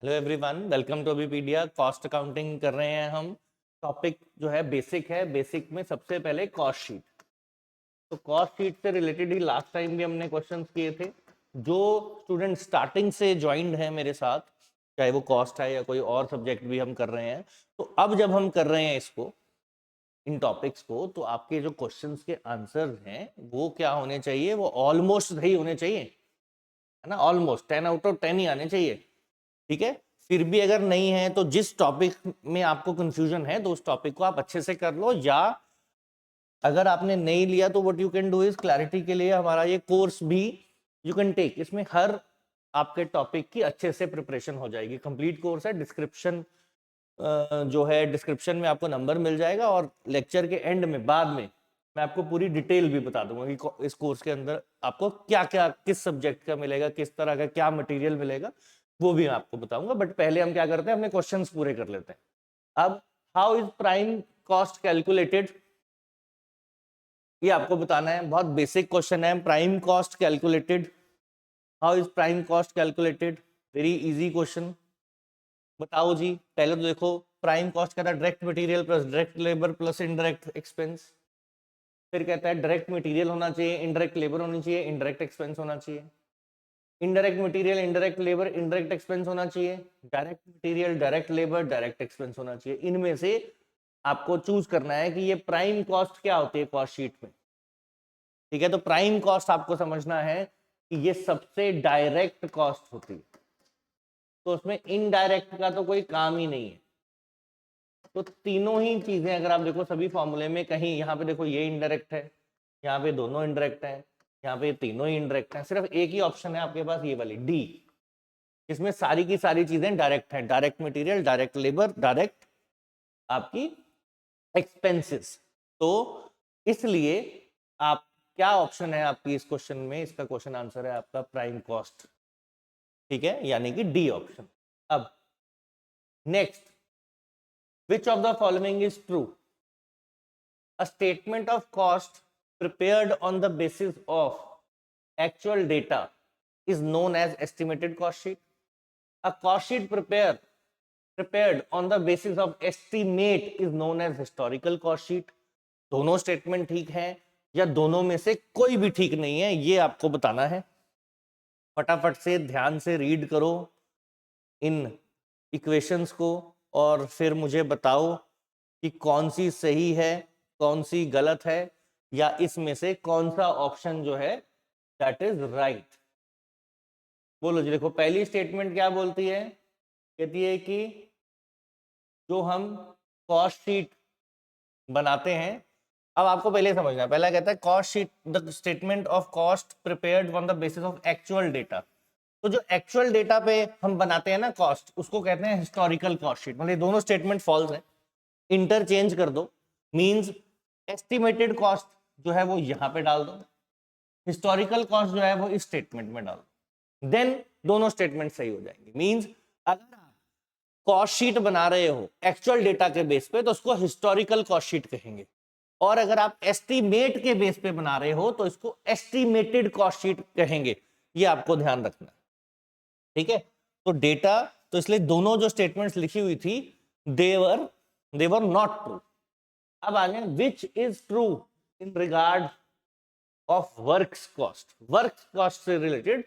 Hello everyone, welcome to अबीपीडिया। Cost accounting कर रहे हैं हम। टॉपिक जो है बेसिक है। बेसिक में सबसे पहले कॉस्ट शीट। तो कॉस्ट शीट से रिलेटेड ही लास्ट टाइम भी हमने क्वेश्चंस किए थे। जो स्टूडेंट स्टार्टिंग से ज्वाइंड है मेरे साथ, चाहे वो कॉस्ट है या कोई और सब्जेक्ट भी हम कर रहे हैं, तो अब जब हम कर रहे हैं इसको, इन टॉपिक्स को, तो आपके जो क्वेश्चंस के आंसर हैं वो क्या होने चाहिए? वो ऑलमोस्ट सही होने चाहिए, है ना। ऑलमोस्ट 10 आउट ऑफ 10 ही आने चाहिए। ठीक है। फिर भी अगर नहीं है तो जिस टॉपिक में आपको कंफ्यूजन है तो उस टॉपिक को आप अच्छे से कर लो, या अगर आपने नहीं लिया तो what you can do is, clarity के लिए हमारा ये कोर्स भी यू कैन टेक। इसमें हर आपके टॉपिक की अच्छे से प्रिपरेशन हो जाएगी। कंप्लीट कोर्स है। डिस्क्रिप्शन जो है, डिस्क्रिप्शन में आपको नंबर मिल जाएगा, और लेक्चर के एंड में बाद में मैं आपको पूरी डिटेल भी बता दूंगा कि इस कोर्स के अंदर आपको क्या क्या, किस सब्जेक्ट का मिलेगा, किस तरह का क्या मटेरियल मिलेगा, वो भी मैं आपको बताऊंगा। बट पहले हम क्या करते हैं, अपने क्वेश्चंस पूरे कर लेते हैं। अब how is prime cost calculated, ये आपको बताना है। बहुत बेसिक क्वेश्चन है। Prime cost calculated, how is prime cost calculated, very easy question. बताओ जी। पहले तो देखो, प्राइम कॉस्ट कहता है direct material plus direct labour plus indirect expense. फिर कहता है डायरेक्ट मटेरियल होना चाहिए, इनडायरेक्ट लेबर होनी चाहिए, इनडायरेक्ट एक्सपेंस होना चाहिए। Indirect material, indirect labour, indirect expense होना चाहिए। Direct material, direct labour, direct expense होना चाहिए। इनमें से आपको चूज करना है कि ये प्राइम कॉस्ट क्या होती है कॉस्ट शीट में। ठीक है। तो प्राइम कॉस्ट आपको समझना है कि ये सबसे डायरेक्ट कॉस्ट होती है, तो उसमें इनडायरेक्ट का तो कोई काम ही नहीं है। तो तीनों ही चीजें अगर आप देखो सभी फॉर्मूले में, कहीं यहाँ पे देखो ये इनडायरेक्ट है, यहाँ पे दोनों इनडायरेक्ट हैं, यहाँ पे तीनों ही इनडायरेक्ट हैं, सिर्फ एक ही ऑप्शन है आपके पास, ये वाली डी। इसमें सारी की सारी चीजें डायरेक्ट हैं। Direct material, direct labour, direct आपकी एक्सपेंसेस। तो इसलिए आप, क्या ऑप्शन है आपकी इस क्वेश्चन में? इसका क्वेश्चन आंसर है आपका प्राइम कॉस्ट। ठीक है, यानी कि डी ऑप्शन। अब next, which of the following is true? A statement of cost prepared on the basis of actual data is known as estimated cost sheet. A cost sheet prepared on the basis of estimate is known as historical cost sheet. दोनों statement ठीक है या दोनों में से कोई भी ठीक नहीं है, ये आपको बताना है। फटाफट से ध्यान से रीड करो इन इक्वेशंस को, और फिर मुझे बताओ कि कौन सी सही है, कौन सी गलत है, या इसमें से कौन सा ऑप्शन जो है दैट इज राइट। बोलो जी। देखो, पहली स्टेटमेंट क्या बोलती है? कहती है कि जो हम कॉस्ट शीट बनाते हैं, अब आपको पहले समझना है। पहला कहता है cost sheet, the statement of cost prepared on the basis of actual data. तो जो एक्चुअल डेटा पे हम बनाते हैं ना कॉस्ट, उसको कहते हैं हिस्टोरिकल कॉस्ट शीट। मतलब दोनों स्टेटमेंट फॉल्स है, इंटरचेंज कर दो। मींस एस्टिमेटेड कॉस्ट जो है वो यहां पे डाल दो, हिस्टोरिकल कॉस्ट जो है वो इस स्टेटमेंट में डाल दो, देन दोनों स्टेटमेंट सही हो जाएंगे। मींस अगर आप कॉस्ट शीट बना रहे हो एक्चुअल डेटा के बेस पे तो उसको हिस्टोरिकल कॉस्ट शीट कहेंगे, और अगर आप एस्टीमेट के बेस पे बना रहे हो तो इसको एस्टीमेटेड कॉस्ट शीट कहेंगे। ये आपको ध्यान रखना है। ठीक है। तो डेटा, तो इसलिए दोनों जो स्टेटमेंट्स लिखी हुई थी देवर नॉट ट्रू। अब आगे, which is true in regard of works cost. Works cost से रिलेटेड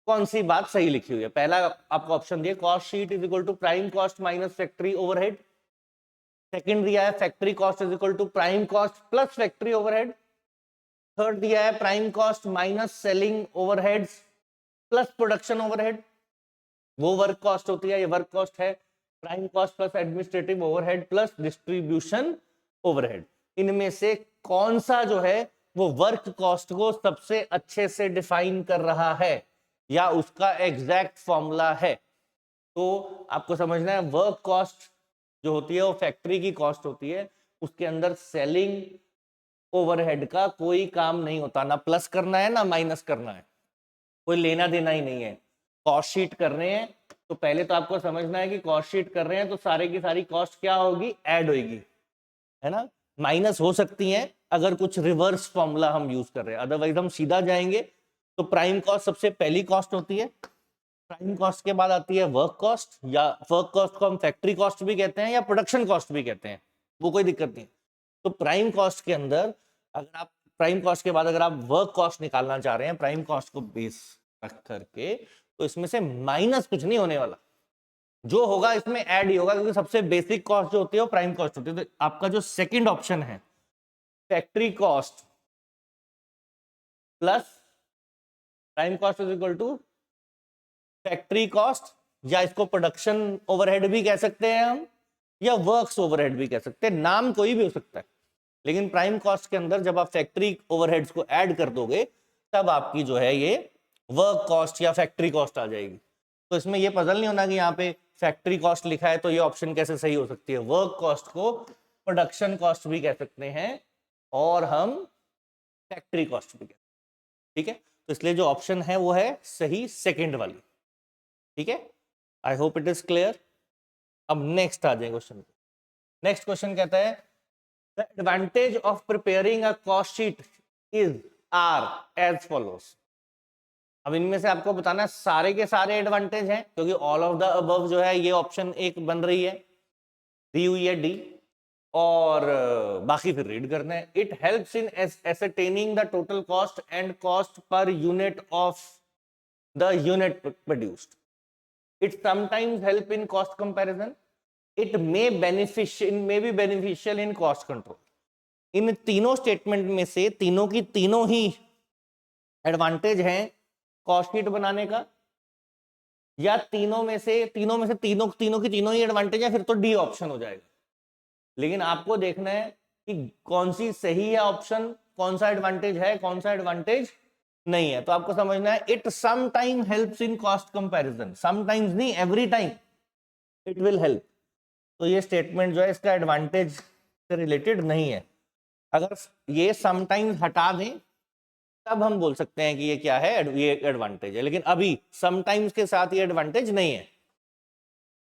कौन सी बात सही लिखी हुई है? पहला आपको ऑप्शन दिया, cost sheet is equal to prime cost minus factory overhead. Second दिया है factory cost is equal to prime cost plus factory overhead. Third दिया है prime cost minus selling overheads plus production overhead. वो work cost होती है, ये work cost है। Prime cost plus administrative overhead plus distribution overhead. इनमें से कौन सा जो है वो वर्क कॉस्ट को सबसे अच्छे से डिफाइन कर रहा है, या उसका एग्जैक्ट फॉर्मूला है? तो आपको समझना है, वर्क कॉस्ट जो होती है वो फैक्ट्री की कॉस्ट होती है, उसके अंदर सेलिंग ओवरहेड का कोई काम नहीं होता, ना प्लस करना है ना माइनस करना है, कोई लेना देना ही नहीं है। कॉस्ट शीट कर रहे हैं तो पहले तो आपको समझना है कि कॉस्ट शीट कर रहे हैं तो सारे की सारी कॉस्ट क्या होगी? ऐड होगी, है ना। माइनस हो सकती है अगर कुछ रिवर्स फॉर्मूला हम यूज कर रहे हैं, अदरवाइज हम सीधा जाएंगे। तो प्राइम कॉस्ट सबसे पहली कॉस्ट होती है, प्राइम कॉस्ट के बाद आती है वर्क कॉस्ट, या वर्क कॉस्ट को हम फैक्ट्री कॉस्ट भी कहते हैं या प्रोडक्शन कॉस्ट भी कहते हैं, वो कोई दिक्कत नहीं। तो प्राइम कॉस्ट के अंदर अगर आप प्राइम कॉस्ट के बाद अगर आप वर्क कॉस्ट निकालना चाह रहे हैं प्राइम कॉस्ट को बेस रख करके, तो इसमें से माइनस कुछ नहीं होने वाला, जो होगा इसमें ऐड ही होगा, क्योंकि सबसे बेसिक कॉस्ट जो होती है वो प्राइम कॉस्ट होती है। तो आपका जो सेकंड ऑप्शन है factory cost plus prime cost is equal to factory cost, या इसको प्रोडक्शन ओवरहेड भी कह सकते हैं हम, या वर्क्स ओवरहेड भी कह सकते हैं, नाम कोई भी हो सकता है। लेकिन प्राइम कॉस्ट के अंदर जब आप फैक्ट्री ओवरहेड्स को ऐड कर दोगे तब आपकी जो है ये वर्क कॉस्ट या फैक्ट्री कॉस्ट आ जाएगी। तो इसमें ये पजल नहीं होना कि यहाँ पे फैक्ट्री कॉस्ट लिखा है तो ये ऑप्शन कैसे सही हो सकती है। वर्क कॉस्ट को प्रोडक्शन कॉस्ट भी कह सकते हैं और हम फैक्ट्री कॉस्ट भी कह सकते हैं, ठीक है। तो इसलिए जो ऑप्शन है वो है सही सेकेंड वाली, ठीक है। I hope it is clear. अब नेक्स्ट आ जाए क्वेश्चन पे। नेक्स्ट क्वेश्चन कहता है the advantage of preparing a cost sheet is are as follows. अब इनमें से आपको बताना है सारे के सारे एडवांटेज हैं, क्योंकि ऑल ऑफ द अबव जो है ये ऑप्शन एक बन रही है, दी हुई है डी, और बाकी फिर रीड करना है। It helps in ascertaining the total cost and cost per unit of the unit produced. It sometimes help in cost comparison. It may be beneficial in cost control. इन तीनों स्टेटमेंट में से तीनों की तीनों ही एडवांटेज हैं cost sheet बनाने का, या तीनों की तीनों ही एडवांटेज है, फिर तो डी ऑप्शन हो जाएगा। लेकिन आपको देखना है कि कौन सी सही है ऑप्शन, कौन सा एडवांटेज है, कौन सा एडवांटेज नहीं है। तो आपको समझना है it sometime helps in cost comparison, sometimes नहीं every time it will help. तो ये स्टेटमेंट जो है इसका एडवांटेज से रिलेटेड नहीं है। अगर ये समटाइम्स हटा दें तब हम बोल सकते हैं कि ये क्या है, ये एडवांटेज है, लेकिन अभी समटाइम्स के साथ ये एडवांटेज नहीं है,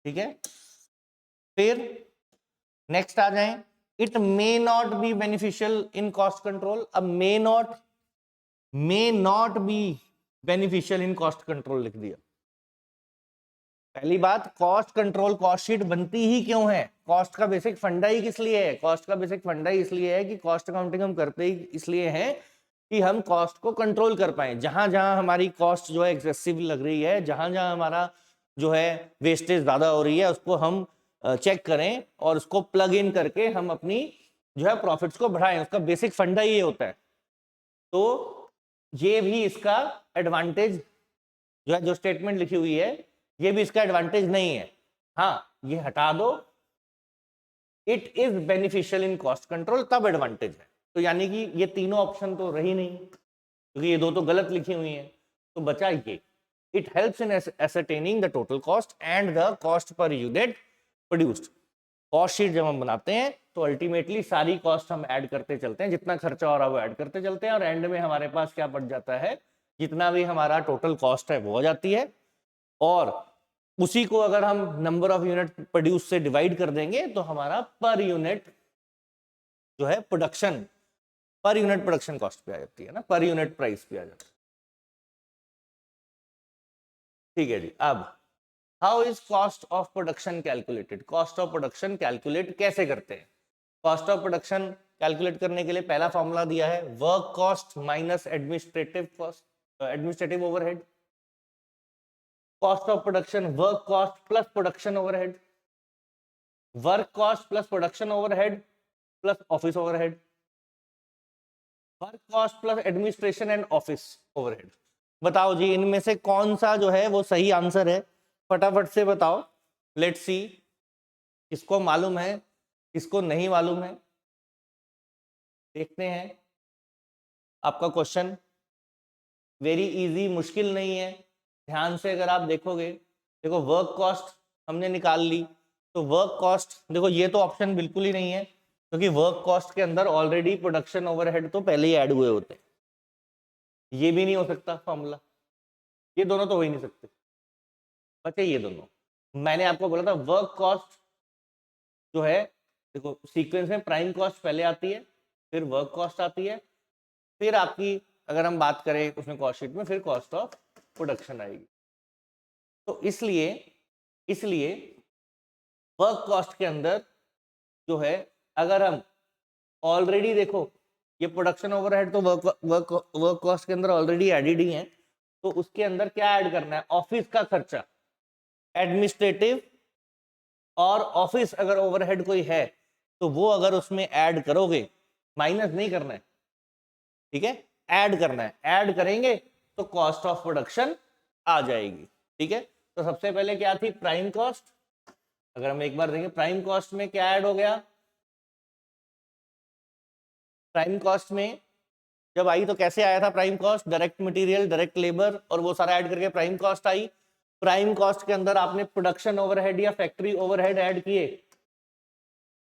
ठीक है। फिर नेक्स्ट आ जाए, it may not be beneficial in cost control. अब may not be beneficial in cost control लिख दिया। पहली बात, कॉस्ट कंट्रोल कॉस्ट शीट बनती ही क्यों है, कॉस्ट का बेसिक फंडा ही किस लिए है, कॉस्ट का बेसिक फंडा ही इसलिए है कि कॉस्ट अकाउंटिंग हम करते ही इसलिए है कि हम कॉस्ट को कंट्रोल कर पाए। जहां जहां हमारी कॉस्ट जो है एक्सेसिव लग रही है, जहां जहां हमारा जो है वेस्टेज ज्यादा हो रही है, उसको हम चेक करें और उसको प्लग इन करके हम अपनी जो है प्रॉफिट्स को बढ़ाएं। उसका बेसिक फंडा ही ये होता है। तो ये भी इसका एडवांटेज जो है, जो स्टेटमेंट लिखी हुई है ये भी इसका एडवांटेज नहीं है। हाँ, ये हटा दो, it is beneficial in cost control, तब एडवांटेज है। तो यानी कि ये तीनों ऑप्शन तो रही नहीं, क्योंकि ये दो तो गलत लिखी हुई हैं। तो बचा ये, it helps in ascertaining the total cost and the cost per unit produced. Cost sheet जब हम बनाते हैं तो अल्टीमेटली सारी कॉस्ट हम ऐड करते चलते हैं, जितना खर्चा हो रहा है वो ऐड करते चलते हैं, और एंड में हमारे पास क्या बच जाता है, जितना भी हमारा टोटल कॉस्ट है वो आ जाती है। और उसी को अगर हम नंबर ऑफ यूनिट प्रोड्यूस से डिवाइड कर देंगे तो हमारा पर यूनिट जो है production, per unit production cost पे आ जाती है ना, पर यूनिट प्राइस पे आ जाती है, ठीक है जी। अब how is cost of production calculated, cost of production calculate कैसे करते हैं। कॉस्ट ऑफ प्रोडक्शन कैलकुलेट करने के लिए पहला फॉर्मूला दिया है, work cost minus administrative cost, administrative overhead. Cost of production work cost plus production overhead, work cost plus production overhead plus office overhead, work cost plus administration and office overhead. बताओ जी इनमें से कौन सा जो है वो सही आंसर है, फटाफट से बताओ। लेट्स सी किसको मालूम है, किसको नहीं मालूम है, देखते हैं। आपका क्वेश्चन वेरी इजी, मुश्किल नहीं है। ध्यान से अगर आप देखोगे, देखो वर्क कॉस्ट हमने निकाल ली, तो वर्क कॉस्ट देखो ये तो ऑप्शन बिल्कुल ही नहीं है, क्योंकि वर्क कॉस्ट के अंदर ऑलरेडी प्रोडक्शन ओवरहेड तो पहले ही ऐड हुए होते हैं। ये भी नहीं हो सकता फॉर्मूला, ये दोनों तो हो ही नहीं सकते, बचे ये दोनों। मैंने आपको बोला था वर्क कॉस्ट जो है, देखो सीक्वेंस में प्राइम कॉस्ट पहले आती है, फिर वर्क कॉस्ट आती है, फिर आपकी अगर हम बात करें उसमें कॉस्ट शीट में फिर कॉस्ट ऑफ प्रोडक्शन आएगी। तो इसलिए इसलिए वर्क कॉस्ट के अंदर जो है, अगर हम ऑलरेडी देखो ये प्रोडक्शन ओवरहेड तो वर्क कॉस्ट के अंदर ऑलरेडी एडेड ही है, तो उसके अंदर क्या ऐड करना है, ऑफिस का खर्चा, एडमिनिस्ट्रेटिव और ऑफिस अगर ओवरहेड कोई है तो वो अगर उसमें ऐड करोगे, माइनस नहीं करना है, ठीक है, ऐड करना है, ऐड करेंगे तो कॉस्ट ऑफ प्रोडक्शन आ जाएगी, ठीक है। तो सबसे पहले क्या थी, प्राइम कॉस्ट। अगर हम एक बार देखें प्राइम कॉस्ट में क्या ऐड हो गया, प्राइम कॉस्ट में जब आई तो कैसे आया था, prime cost direct material, direct labour और वो सारा ऐड करके प्राइम कॉस्ट आई। प्राइम कॉस्ट के अंदर आपने प्रोडक्शन ओवरहेड या फैक्ट्री ओवरहेड ऐड किए,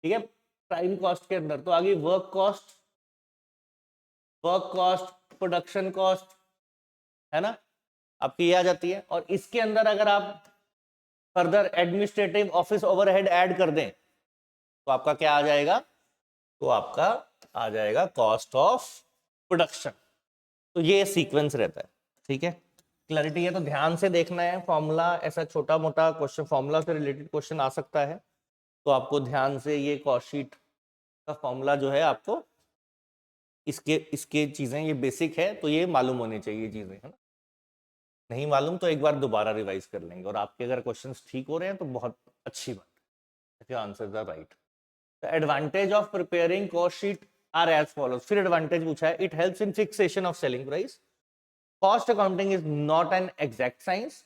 ठीक है, प्राइम कॉस्ट के अंदर। तो आगे वर्क कॉस्ट, प्रोडक्शन कॉस्ट, है ना, आपकी ये आ जाती है। और इसके अंदर अगर आप further administrative office overhead add कर दें तो आपका क्या आ जाएगा, तो आपका आ जाएगा कॉस्ट ऑफ प्रोडक्शन। तो ये सीक्वेंस रहता है, ठीक है, क्लैरिटी है। तो ध्यान से देखना है फॉर्मूला, ऐसा छोटा मोटा क्वेश्चन फॉर्मूला से रिलेटेड क्वेश्चन आ सकता है, तो आपको ध्यान से ये कॉस्ट शीट का फॉर्मूला जो है आपको इसके इसके चीजें ये बेसिक है तो ये मालूम होनी चाहिए चीजें, है ना। नहीं मालूम तो एक बार दोबारा रिवाइज कर लेंगे, और आपके अगर क्वेश्चंस ठीक हो रहे हैं तो बहुत अच्छी बात है, if your answers are right. The advantage of preparing cost sheet are as follows. फिर एडवांटेज पूछा है, it helps in fixation of selling price. Cost accounting is not an exact science.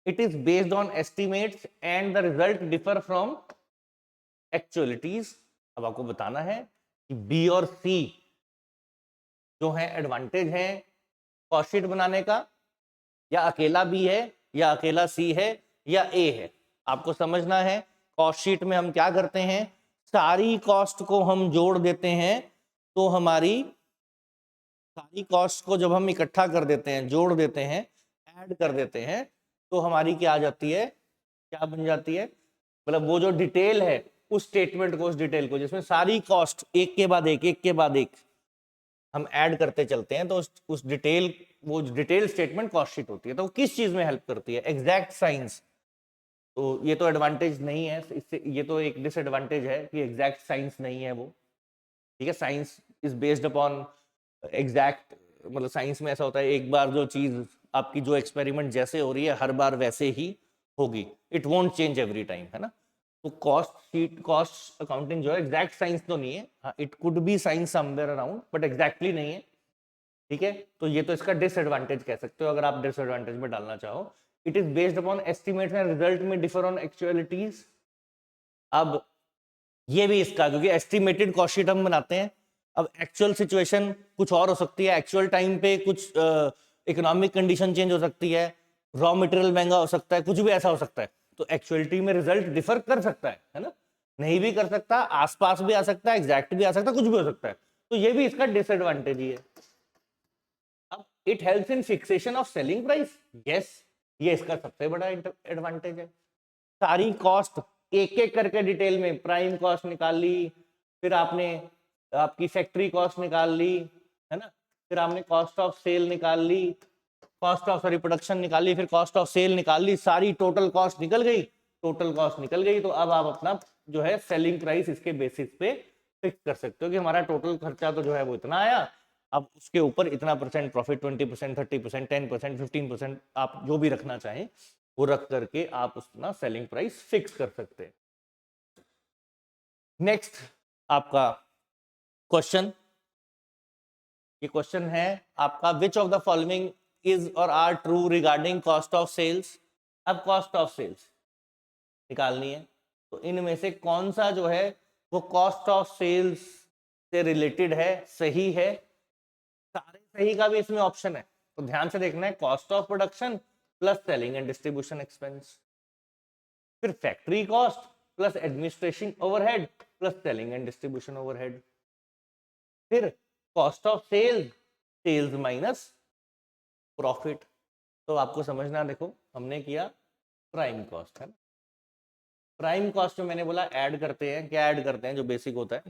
It is based on estimates and the result differ from actualities. अब आपको बताना है कि B और सी जो है एडवांटेज है कॉस्ट शीट बनाने का, या अकेला बी है या अकेला सी है या ए है। आपको समझना है कॉस्ट शीट में हम क्या करते हैं, सारी कॉस्ट को हम जोड़ देते हैं, तो हमारी सारी कॉस्ट को जब हम इकट्ठा कर देते हैं, जोड़ देते हैं, ऐड कर देते हैं, तो हमारी क्या आ जाती है, क्या बन जाती है, मतलब वो जो डिटेल है उस स्टेटमेंट को, उस डिटेल को जिसमें सारी कॉस्ट एक के बाद एक हम ऐड करते चलते हैं, तो उस डिटेल, वो डिटेल स्टेटमेंट कॉस्ट शीट होती है। तो वो किस चीज में हेल्प करती है, एग्जैक्ट साइंस। तो ये तो एडवांटेज नहीं है, इससे ये तो एक डिसएडवांटेज है कि एग्जैक्ट साइंस नहीं है वो, ठीक है। Science is based upon exact, मतलब साइंस में ऐसा होता है एक बार जो चीज आपकी जो एक्सपेरिमेंट जैसे हो रही है हर बार वैसे ही होगी, it won't change every time, है ना। तो कॉस्ट शीट, कॉस्ट अकाउंटिंग जो है एग्जैक्ट साइंस तो नहीं है, हाँ it could be science somewhere around but exactly नहीं है, ठीक है। तो ये तो इसका डिसएडवांटेज कह सकते हो अगर आप डिसएडवांटेज में डालना चाहो। It is based upon estimates and result में डिफर ऑन एक्चुअलिटीज। अब ये भी इसका, क्योंकि एस्टिमेटेड कॉस्ट शीट हम बनाते हैं, अब एक्चुअल सिचुएशन कुछ और हो सकती है, एक्चुअल टाइम पे कुछ इकोनॉमिक कंडीशन चेंज हो सकती है, रॉ मटेरियल महंगा हो सकता है, कुछ भी ऐसा हो सकता है, तो एक्चुअलिटी में रिजल्ट डिफर कर सकता है ना, नहीं भी कर सकता, आसपास भी आ सकता है, एग्जैक्ट भी आ सकता है, कुछ भी हो सकता है। तो ये भी इसका डिसएडवांटेज ही है। अब it helps in fixation of selling price, yes, ये इसका सबसे बड़ा एडवांटेज है। सारी कॉस्ट एक एक करके डिटेल में, प्राइम कॉस्ट निकाल ली, फिर आपने आपकी फैक्ट्री कॉस्ट निकाल ली, है ना, फिर आपने कॉस्ट ऑफ सेल निकाल ली, कॉस्ट ऑफ सॉरी प्रोडक्शन निकाल ली, फिर कॉस्ट ऑफ सेल निकाल ली, सारी टोटल कॉस्ट निकल गई, टोटल कॉस्ट निकल गई, तो अब आप अपना जो है सेलिंग प्राइस इसके बेसिस पे फिक्स कर सकते हो कि हमारा टोटल खर्चा तो जो है वो इतना आया, अब उसके ऊपर इतना परसेंट प्रॉफिट, 20%, 30%, 10%, 15% आप जो भी रखना चाहें वो रख करके आप अपना सेलिंग प्राइस फिक्स कर सकते हैं। नेक्स्ट आपका क्वेश्चन, ये क्वेश्चन है आपका, which of the following is or are true regarding cost of sales. अब कॉस्ट ऑफ सेल्स निकालनी है, तो इनमें से कौन सा जो है वो कॉस्ट ऑफ सेल्स से रिलेटेड है, सही है, सारे सही का भी इसमें ऑप्शन है, तो ध्यान से देखना है, cost of production plus selling and distribution expense, फिर factory cost plus administration overhead plus selling and distribution overhead, फिर cost of sales, sales minus profit. तो आपको समझना, देखो हमने किया प्राइम कॉस्ट, है ना, प्राइम कॉस्ट में मैंने बोला ऐड करते हैं, क्या ऐड करते हैं, जो बेसिक होता है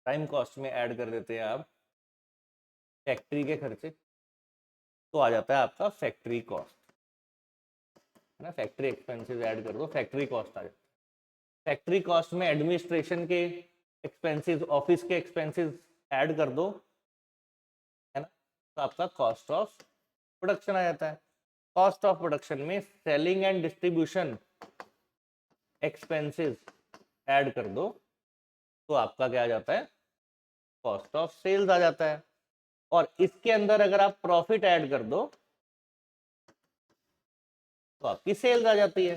प्राइम कॉस्ट में ऐड कर देते हैं आप फैक्ट्री के खर्चे, तो आ जाता है आपका फैक्ट्री कॉस्ट। है ना, फैक्ट्री एक्सपेंसेस ऐड कर दो, फैक्ट्री कॉस्ट आ जाए। फैक्ट्री कॉस्ट में एडमिनिस्ट्रेशन के एक्सपेंसेस, ऑफिस के एक्सपेंसेस ऐड कर दो, है ना, तो आपका कॉस्ट ऑफ प्रोडक्शन आ जाता है। कॉस्ट ऑफ प्रोडक्शन में selling and distribution expenses add कर दो, तो आपका क्या आ जाता है, कॉस्ट ऑफ सेल्स आ जाता है। और इसके अंदर अगर आप प्रॉफिट ऐड कर दो तो आपकी सेल्स आ जाती है।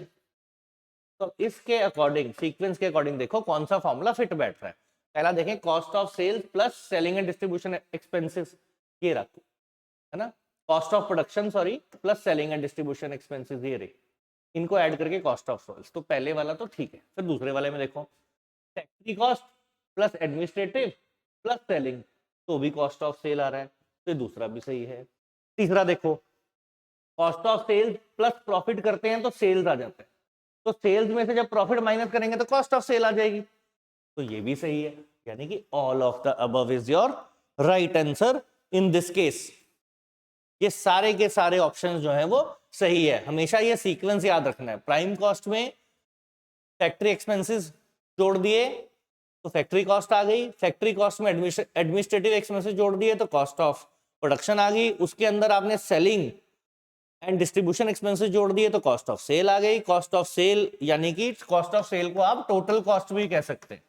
तो इसके अकॉर्डिंग, सीक्वेंस के अकॉर्डिंग देखो कौन सा फॉर्मूला फिट बैठ रहा है। पहला देखें, cost of sales plus selling and distribution expenses, ये रखो, है ना, cost of production sorry plus selling and distribution expenses, ये रही, इनको ऐड करके कॉस्ट ऑफ सेल्स। तो पहले वाला तो ठीक है। फिर दूसरे वाले में देखो, factory cost plus administrative plus selling, तो भी कॉस्ट ऑफ सेल आ रहा है, तो दूसरा भी सही है। तीसरा देखो, cost of sales plus profit करते हैं तो सेल्स आ जाता है, तो सेल्स में से जब प्रॉफिट माइनस करेंगे तो कॉस्ट ऑफ सेल आ जाएगी, तो ये भी सही है। यानी कि all of the above is your right answer in this case. ये सारे के सारे ऑप्शंस जो हैं वो सही है। हमेशा ये सीक्वेंस याद रखना है। प्राइम कॉस्ट में फैक्ट्री एक्सपेंसेस जोड़ दिए तो फैक्ट्री कॉस्ट आ गई, फैक्ट्री कॉस्ट में एडमिनिस्ट्रेटिव एक्सपेंसेस जोड़ दिए तो कॉस्ट ऑफ प्रोडक्शन आ गई, उसके अंदर आपने सेलिंग एंड डिस्ट्रीब्यूशन एक्सपेंसेस जोड़ दिए तो कॉस्ट ऑफ सेल आ गई। कॉस्ट ऑफ सेल यानी कि कॉस्ट ऑफ सेल को आप टोटल कॉस्ट भी कह सकते हैं।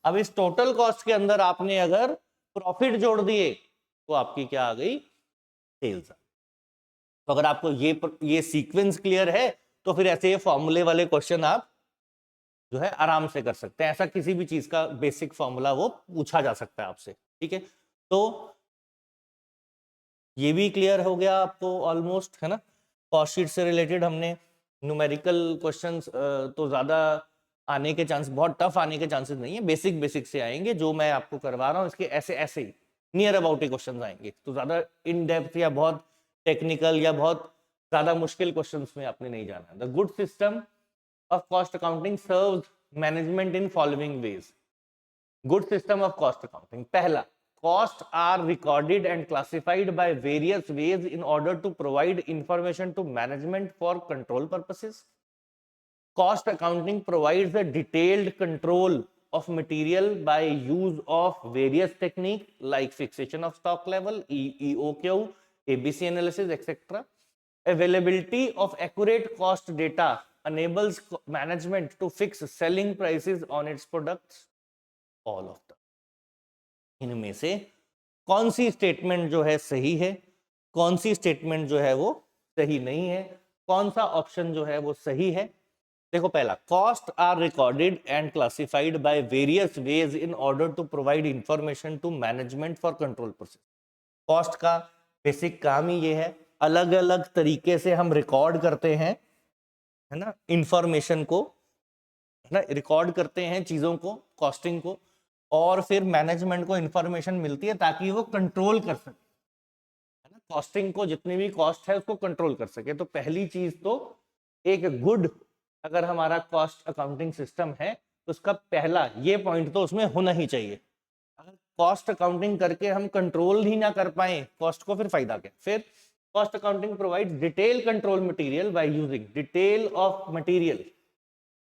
अब इस टोटल कॉस्ट के अंदर आपने अगर प्रॉफिट जोड़ दिए तो आपकी क्या आ गई, सेल्स। तो अगर आपको ये सीक्वेंस क्लियर है तो फिर ऐसे ये फॉर्मूले वाले क्वेश्चन आप जो है आराम से कर सकते हैं। ऐसा किसी भी चीज का बेसिक फॉर्मूला वो पूछा जा सकता है आपसे, ठीक है। तो ये भी क्लियर हो गया आपको ऑलमोस्ट, है ना। कॉस्ट शीट से रिलेटेड हमने न्यूमेरिकल क्वेश्चंस तो ज्यादा आने के चांस, बहुत टफ आने के चांसेस नहीं है, बेसिक बेसिक से आएंगे जो मैं आपको करवा रहा हूँ, इसके ऐसे ऐसे ही नियर अबाउट ही क्वेश्चन आएंगे। तो ज्यादा इन डेप्थ या बहुत टेक्निकल या बहुत ज्यादा मुश्किल क्वेश्चंस में आपने नहीं जाना है। The good system of cost accounting serves management in following ways. Good system of cost accounting. पहला, costs are recorded and classified by various ways in order to provide information to management for control purposes. Cost accounting provides a detailed control of material by use of various techniques like fixation of stock level, EOQ, ABC analysis, etc. Availability of accurate cost data enables management to fix selling prices on its products. All of them. इनमें से कौन सी statement जो है सही है, कौन सी statement जो है वो सही नहीं है, कौन सा ऑप्शन जो है वो सही है। देखो पहला, cost are recorded and classified by various ways in order to provide information to management for control process. Cost का बेसिक काम ही ये है, अलग अलग तरीके से हम रिकॉर्ड करते हैं, है ना, इंफॉर्मेशन को, है ना, रिकॉर्ड करते हैं चीजों को, कॉस्टिंग को, और फिर मैनेजमेंट को इंफॉर्मेशन मिलती है ताकि वो कंट्रोल कर सके, है ना, कॉस्टिंग को, जितनी भी कॉस्ट है उसको कंट्रोल कर सके। तो पहली चीज तो एक गुड, अगर हमारा कॉस्ट अकाउंटिंग सिस्टम है तो उसका पहला ये पॉइंट तो उसमें होना ही चाहिए। अगर कॉस्ट अकाउंटिंग करके हम कंट्रोल ही ना कर पाए कॉस्ट को, फिर फायदा क्या। फिर cost accounting provide detail control material by using detail of material,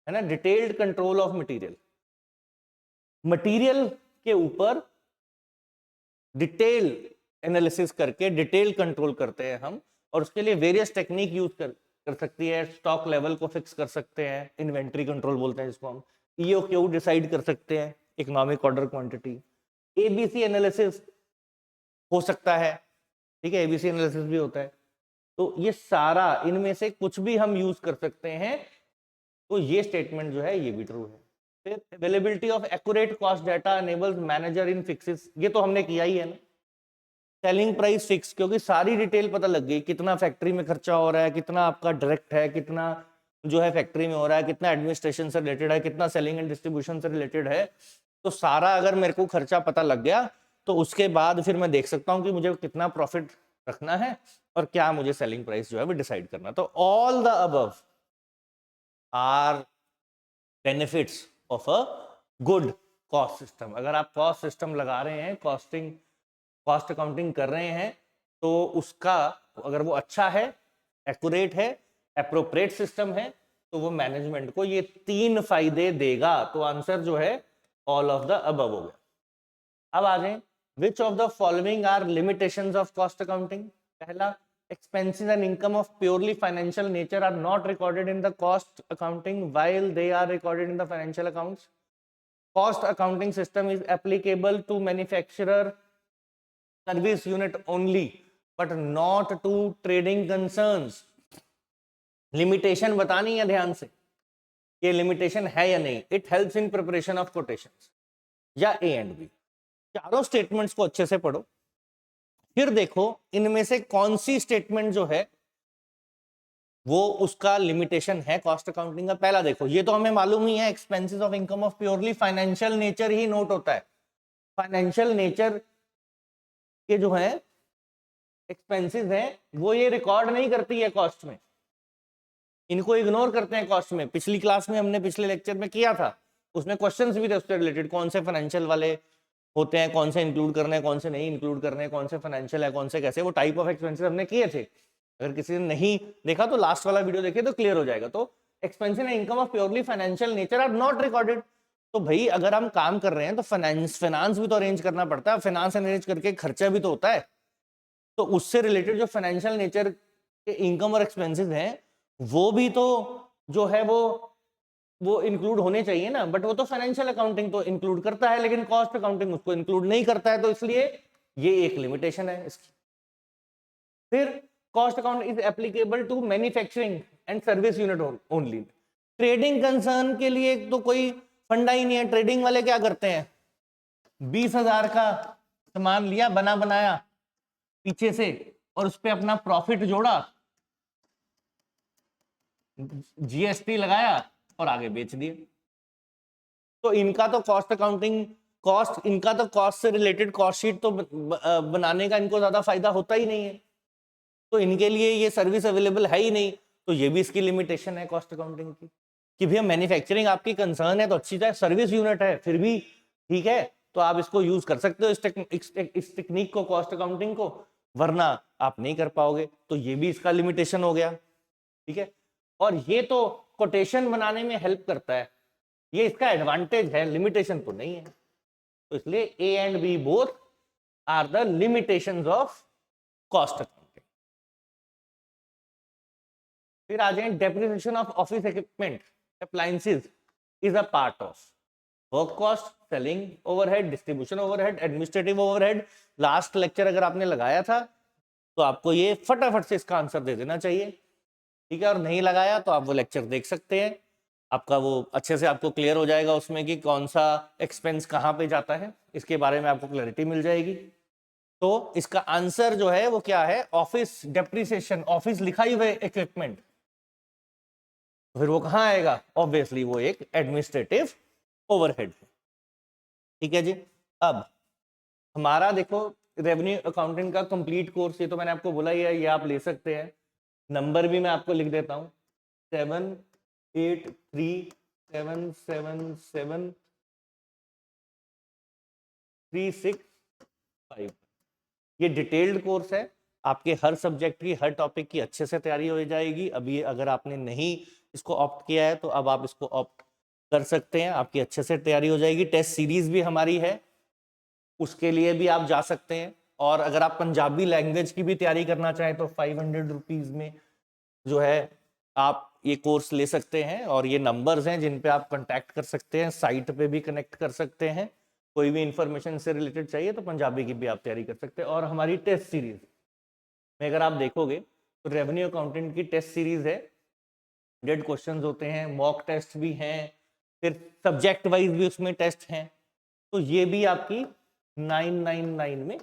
है ना, detailed control of material. Material के ऊपर डिटेल एनालिसिस करके डिटेल कंट्रोल करते हैं हम, और उसके लिए वेरियस टेक्निक यूज कर सकती है। स्टॉक लेवल को फिक्स कर सकते हैं, इन्वेंट्री कंट्रोल बोलते हैं जिसको हम, ईओक्यू डिसाइड कर सकते हैं, economic order quantity, ABC analysis हो सकता है, ठीक है, एबीसी एनालिसिस भी होता है। तो ये सारा, इनमें से कुछ भी हम यूज कर सकते हैं, तो ये स्टेटमेंट जो है ये भी ट्रू है। फिर availability of accurate cost data enables manager in fixes, ये तो हमने किया ही है ना। सेलिंग प्राइस फिक्स, क्योंकि सारी डिटेल पता लग गई, कितना फैक्ट्री में खर्चा हो रहा है, कितना आपका डायरेक्ट है, कितना जो है फैक्ट्री में हो रहा है, कितना एडमिनिस्ट्रेशन से रिलेटेड है, कितना सेलिंग एंड डिस्ट्रीब्यूशन से रिलेटेड है। तो सारा अगर मेरे को खर्चा पता लग गया तो उसके बाद फिर मैं देख सकता हूँ कि मुझे कितना प्रॉफिट रखना है और क्या मुझे सेलिंग प्राइस जो है वो डिसाइड करना। तो all the above are benefits of a good cost system. अगर आप कॉस्ट सिस्टम लगा रहे हैं, कॉस्ट अकाउंटिंग कर रहे हैं, तो उसका अगर वो अच्छा है, एक्यूरेट है, एप्रोप्रिएट सिस्टम है, तो वो मैनेजमेंट को ये 3 फायदे देगा। तो आंसर जो है ऑल ऑफ द अबव हो गया। अब आ जाए, which of the following are limitations of cost accounting. पहला, expenses and income of purely financial nature are not recorded in the cost accounting while they are recorded in the financial accounts. Cost accounting system is applicable to manufacturer service unit only but not to trading concerns. Limitation बतानी है ध्यान से, ये limitation है या नहीं। It helps in preparation of quotations. या ए and B, चारों स्टेटमेंट्स को अच्छे से पढ़ो, फिर देखो इनमें से कौन सी स्टेटमेंट जो है वो उसका लिमिटेशन है कॉस्ट अकाउंटिंग का। पहला देखो, ये तो हमें मालूम ही है, expenses of income of purely financial nature he note होता है। फाइनेंशियल नेचर के जो है एक्सपेंसेस हैं वो ये रिकॉर्ड नहीं करती है कॉस्ट में, इनको इग्नोर करते हैं कॉस्ट में। पिछली क्लास में हमने पिछले लेक्चर में किया था, उसमें क्वेश्चंस भी थे उससे रिलेटेड, कौन से फाइनेंशियल वाले होते हैं, कौन से इंक्लूड करने हैं, कौन से नहीं इंक्लूड करने हैं, कौन से फाइनेंशियल है, कौन से कैसे, वो टाइप ऑफ एक्सपेंसेस हमने किए थे। अगर किसी ने नहीं देखा तो लास्ट वाला वीडियो देखिए तो क्लियर हो जाएगा। तो expenses and income of purely financial nature are not recorded. तो भाई अगर हम काम कर रहे हैं तो फाइनेंस भी तो अरेंज करना पड़ता है, फाइनेंस अरेंज करके खर्चा भी तो होता है। तो उससे रिलेटेड जो फाइनेंशियल नेचर के इनकम और एक्सपेंसेस हैं वो भी तो जो है वो इंक्लूड होने चाहिए ना। बट वो तो फाइनेंशियल अकाउंटिंग तो इंक्लूड करता है, लेकिन कॉस्ट अकाउंटिंग उसको इंक्लूड नहीं करता है, तो इसलिए ये एक लिमिटेशन है इसकी। फिर cost account is applicable to manufacturing and service unit only. Trading concern के लिए तो कोई फंडा ही नहीं है। ट्रेडिंग वाले क्या करते हैं, 20,000 का सामान लिया बना बनाया पीछे से और उस पर अपना प्रॉफिट जोड़ा, जीएसटी लगाया और आगे बेच दिए। तो इनका तो कॉस्ट अकाउंटिंग इनका तो कॉस्ट से रिलेटेड कॉस्ट शीट तो बनाने का इनको ज्यादा फायदा होता ही नहीं है, तो इनके लिए ये सर्विस अवेलेबल है ही नहीं। तो ये भी इसकी लिमिटेशन है कॉस्ट अकाउंटिंग की, कि भैया मैन्युफैक्चरिंग आपकी कंसर्न है तो अच्छी तरह, सर्विस यूनिट है फिर भी ठीक है, तो आप इसको यूज कर सकते हो इस टेक्निक को, कॉस्ट अकाउंटिंग को, वरना आप नहीं कर पाओगे। तो ये भी इसका लिमिटेशन हो गया, ठीक है। और ये तो कोटेशन बनाने में हेल्प करता है, ये इसका एडवांटेज है, लिमिटेशन तो नहीं है। तो इसलिए A and B both are the limitations of cost accounting. फिर आ जाए, depreciation of office equipment appliances is a part of work cost, selling overhead, distribution overhead, administrative overhead. Last lecture अगर आपने लगाया था तो आपको ये फटाफट से इसका आंसर दे देना चाहिए, ठीक है। और नहीं लगाया तो आप वो लेक्चर देख सकते हैं, आपका वो अच्छे से आपको क्लियर हो जाएगा उसमें कि कौन सा एक्सपेंस कहाँ पे जाता है, इसके बारे में आपको क्लैरिटी मिल जाएगी। तो इसका आंसर जो है वो क्या है, ऑफिस डेप्रिसिएशन, ऑफिस लिखा ही हुआ इक्विपमेंट, फिर वो कहाँ आएगा, ऑब्वियसली वो एक एडमिनिस्ट्रेटिव ओवरहेड है, ठीक है जी। अब हमारा देखो रेवेन्यू अकाउंटिंग का कंप्लीट कोर्स, ये तो मैंने आपको बोला ही है, ये आप ले सकते हैं। नंबर भी मैं आपको लिख देता हूँ, 783777365। ये डिटेल्ड कोर्स है, आपके हर सब्जेक्ट की, हर टॉपिक की अच्छे से तैयारी हो जाएगी। अभी अगर आपने नहीं इसको ऑप्ट किया है तो अब आप इसको ऑप्ट कर सकते हैं, आपकी अच्छे से तैयारी हो जाएगी। टेस्ट सीरीज भी हमारी है, उसके लिए भी आप जा सकते हैं। और अगर आप पंजाबी लैंग्वेज की भी तैयारी करना चाहें तो 500 रुपीज़ में जो है आप ये कोर्स ले सकते हैं। और ये नंबर्स हैं जिन पे आप कांटेक्ट कर सकते हैं, साइट पे भी कनेक्ट कर सकते हैं, कोई भी इंफॉर्मेशन से रिलेटेड चाहिए तो पंजाबी की भी आप तैयारी कर सकते हैं। और हमारी टेस्ट सीरीज में अगर आप देखोगे तो रेवेन्यू अकाउंटेंट की टेस्ट सीरीज है, 100 क्वेश्चंस होते हैं, मॉक टेस्ट भी हैं, फिर सब्जेक्ट वाइज भी उसमें टेस्ट हैं। तो ये भी आपकी 999 में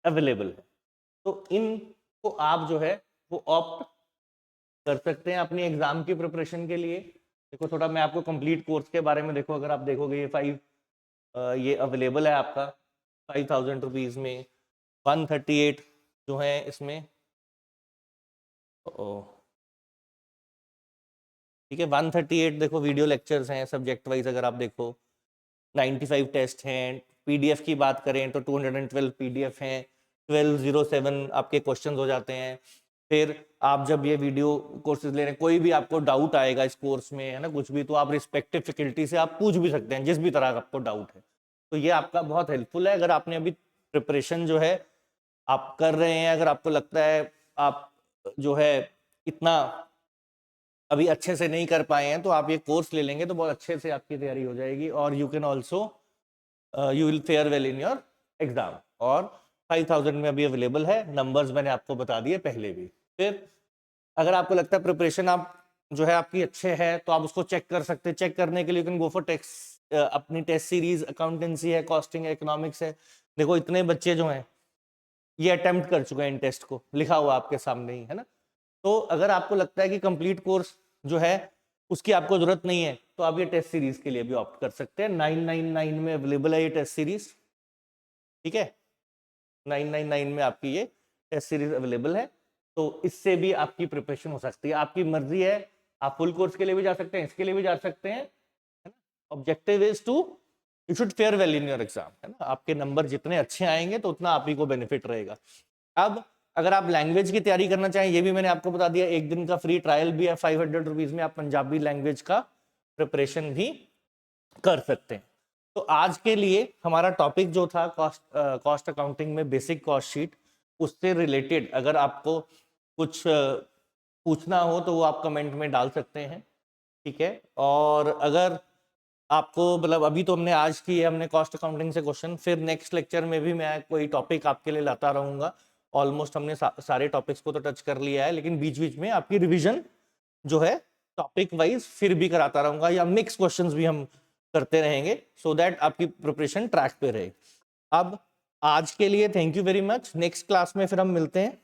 अवेलेबल है। तो इनको आप जो है वो ऑप्ट कर सकते हैं अपनी एग्जाम की प्रिपरेशन के लिए। देखो थोड़ा मैं आपको कंप्लीट कोर्स के बारे में, देखो अगर आप देखोगे ये अवेलेबल है आपका 5000 रुपीज़ में, 138 जो है इसमें, ठीक है 138 देखो वीडियो लेक्चर्स हैं सब्जेक्ट वाइज। अगर आप देखो 95 टेस्ट हैं। पीडीएफ की बात करें तो 212 पीडीएफ हैं, 1207 आपके क्वेश्चंस हो जाते हैं। फिर आप जब ये वीडियो कोर्सेज ले रहे हैं, कोई भी आपको डाउट आएगा इस कोर्स में, है ना, कुछ भी, तो आप रिस्पेक्टिव फैकल्टी से आप पूछ भी सकते हैं जिस भी तरह का आपको डाउट है। तो ये आपका बहुत हेल्पफुल है। अगर आपने अभी प्रिपरेशन जो है आप कर रहे हैं, अगर आपको लगता है आप जो है इतना अभी अच्छे से नहीं कर पाए हैं, तो आप ये कोर्स ले लेंगे तो बहुत अच्छे से आपकी तैयारी हो जाएगी, और you can also you will fair well in your exam. और 5000 में अभी अवेलेबल है, नंबर्स मैंने आपको बता दिए पहले भी। फिर अगर आपको लगता है प्रिपरेशन आप जो है आपकी अच्छे है, तो आप उसको चेक कर सकते हैं। चेक करने के लिए you can go for test, अपनी टेस्ट सीरीज, अकाउंटेंसी है, कॉस्टिंग है, इकोनॉमिक्स है। देखो इतने बच्चे जो हैं ये अटेम्प्ट कर चुके हैं इन टेस्ट को, लिखा हुआ आपके सामने ही है ना। तो अगर आपको लगता है कि कंप्लीट कोर्स जो है उसकी आपको जरूरत नहीं है, तो आप ये टेस्ट सीरीज के लिए भी ऑप्ट कर सकते हैं। 999 में अवेलेबल है ये टेस्ट सीरीज, ठीक है, 999 में आपकी ये टेस्ट सीरीज अवेलेबल है। तो इससे भी आपकी प्रिपरेशन हो सकती है, आपकी मर्जी है, आप फुल कोर्स के लिए भी जा सकते हैं, इसके लिए भी जा सकते हैं, है ना। Objective is to you should fare well in your exam, है ना। आपके नंबर जितने अच्छे आएंगे तो उतना आप ही को बेनिफिट रहेगा। अब अगर आप लैंग्वेज की तैयारी करना चाहें, ये भी मैंने आपको बता दिया, एक दिन का फ्री ट्रायल भी है 500 रुपीज में, आप पंजाबी लैंग्वेज का प्रिपरेशन भी कर सकते हैं। तो आज के लिए हमारा टॉपिक जो था कॉस्ट अकाउंटिंग में बेसिक कॉस्ट शीट, उससे रिलेटेड अगर आपको कुछ पूछना हो तो वो आप कमेंट में डाल सकते हैं, ठीक है। और अगर आपको मतलब अभी तो हमने आज की है, हमने कॉस्ट अकाउंटिंग से क्वेश्चन, फिर नेक्स्ट लेक्चर में भी मैं कोई टॉपिक आपके लिए लाता रहूंगा। ऑलमोस्ट हमने सारे टॉपिक्स को तो टच कर लिया है, लेकिन बीच बीच में आपकी रिवीजन जो है टॉपिक वाइज फिर भी कराता रहूंगा, या मिक्स क्वेश्चंस भी हम करते रहेंगे, सो दैट आपकी प्रिपरेशन ट्रैक पे रहे। अब आज के लिए thank you very much. Next class में फिर हम मिलते हैं।